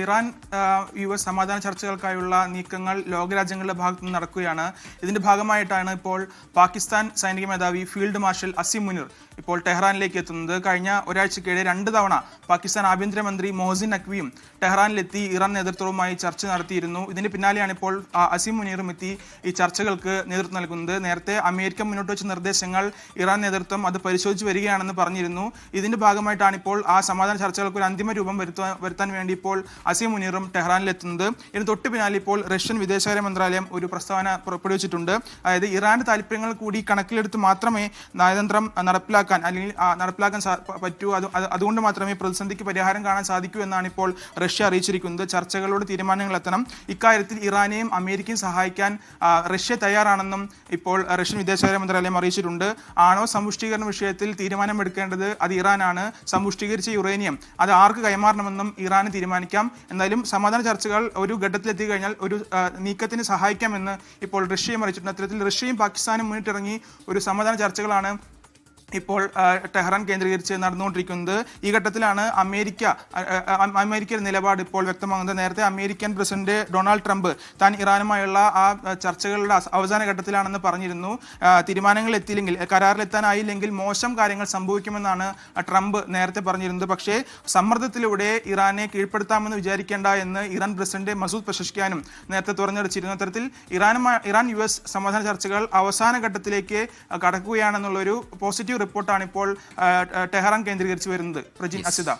Iran US സമാധാന ചർച്ചകൾക്കായുള്ള നീക്കങ്ങൾ ലോകരാജ്യങ്ങളുടെ ഭാഗത്തു നിന്ന് നടക്കുകയാണ്. ഇതിന്റെ ഭാഗമായിട്ടാണ് ഇപ്പോൾ പാകിസ്ഥാൻ സൈനിക മേധാവി ഫീൽഡ് മാർഷൽ അസിം മുനീർ ഇപ്പോൾ ടെഹ്റാനിലേക്ക് എത്തുന്നത്. കഴിഞ്ഞ ഒരാഴ്ചക്കിടെ 2 തവണ പാകിസ്ഥാൻ ആഭ്യന്തരമന്ത്രി മൊഹസിൻ നഖ്വിയും ടെഹ്റാനിലെത്തി ഇറാൻ നേതൃത്വവുമായി ചർച്ച നടത്തിയിരുന്നു. ഇതിന് പിന്നാലെയാണ് ഇപ്പോൾ അസിം മുനീറും എത്തി ഈ ചർച്ചകൾക്ക് നേതൃത്വം നൽകുന്നത്. നേരത്തെ അമേരിക്ക മുന്നോട്ട് വെച്ച നിർദ്ദേശങ്ങൾ ഇറാൻ നേതൃത്വം അത് പരിശോധിച്ച് വരികയാണെന്ന് പറഞ്ഞിരുന്നു. ഇതിന്റെ ഭാഗമായിട്ടാണ് ഇപ്പോൾ ആ സമാധാന ചർച്ചകൾക്ക് ഒരു അന്തിമ രൂപം വരുത്താൻ വേണ്ടി ഇപ്പോൾ അസിം മുനീറും ടെഹ്റാനിലെത്തുന്നത്. ഇതിന് തൊട്ട് പിന്നാലെ ഇപ്പോൾ റഷ്യൻ വിദേശകാര്യ മന്ത്രാലയം ഒരു പ്രസ്താവന പുറപ്പെടുവിച്ചിട്ടുണ്ട്. അതായത് ഇറാന്റെ താല്പര്യങ്ങൾ കൂടി കണക്കിലെടുത്ത് മാത്രമേ നയതന്ത്രം നടപ്പിലാക്കാൻ പറ്റൂ. അതുകൊണ്ട് മാത്രമേ പ്രതിസന്ധിക്ക് പരിഹാരം കാണാൻ സാധിക്കൂ എന്നാണ് ഇപ്പോൾ റഷ്യ അറിയിച്ചിരിക്കുന്നത്. ചർച്ചകളോട് തീരുമാനങ്ങൾ എത്തണം. ഇക്കാര്യത്തിൽ ഇറാനെയും അമേരിക്കയും സഹായിക്കാൻ റഷ്യ തയ്യാറാണെന്നും ഇപ്പോൾ റഷ്യൻ വിദേശകാര്യ മന്ത്രാലയം അറിയിച്ചിട്ടുണ്ട്. ആണവ സമ്പുഷ്ടീകരണ വിഷയത്തിൽ തീരുമാനമെടുക്കേണ്ടത് അത് ഇറാനാണ്. സമ്പുഷ്ടീകരിച്ച യുറേനിയം അത് ആർക്ക് കൈമാറണമെന്നും ഇറാന് തീരുമാനിക്കാം. എന്തായാലും സമാധാന ചർച്ചകൾ ഒരു ഘട്ടത്തിലെത്തി കഴിഞ്ഞാൽ ഒരു നീക്കത്തിന് സഹായിക്കാമെന്ന് ഇപ്പോൾ റഷ്യയും അറിയിച്ചിട്ടുണ്ട്. അത്തരത്തിൽ റഷ്യയും പാകിസ്ഥാനും മുന്നിട്ടിറങ്ങി ഒരു സമാധാന ചർച്ചകളാണ് ഇപ്പോൾ ടെഹ്റാൻ കേന്ദ്രീകരിച്ച് നടന്നുകൊണ്ടിരിക്കുന്നത്. ഈ ഘട്ടത്തിലാണ് അമേരിക്കയുടെ നിലപാട് ഇപ്പോൾ വ്യക്തമാകുന്നത്. നേരത്തെ അമേരിക്കൻ പ്രസിഡന്റ് ഡൊണാൾഡ് ട്രംപ് താൻ ഇറാനുമായുള്ള ആ ചർച്ചകളുടെ അവസാന ഘട്ടത്തിലാണെന്ന് പറഞ്ഞിരുന്നു. തീരുമാനങ്ങൾ എത്തിയില്ലെങ്കിൽ, കരാറിലെത്താനായില്ലെങ്കിൽ മോശം കാര്യങ്ങൾ സംഭവിക്കുമെന്നാണ് ട്രംപ് നേരത്തെ പറഞ്ഞിരുന്നത്. പക്ഷേ സമ്മർദ്ദത്തിലൂടെ ഇറാനെ കീഴ്പ്പെടുത്താമെന്ന് വിചാരിക്കേണ്ട എന്ന് ഇറാൻ പ്രസിഡന്റ് മസൂദ് പെസഷ്കിയാനും നേരത്തെ തുറന്നടിച്ചിരുന്നു. അത്തരത്തിൽ ഇറാൻ US സമാധാന ചർച്ചകൾ അവസാന ഘട്ടത്തിലേക്ക് കടക്കുകയാണെന്നുള്ളൊരു പോസിറ്റീവ് റിപ്പോർട്ടാണ് ഇപ്പോൾ ടെഹ്റാൻ കേന്ദ്രീകരിച്ച് വരുന്നത്. പ്രജിൻ അസിത.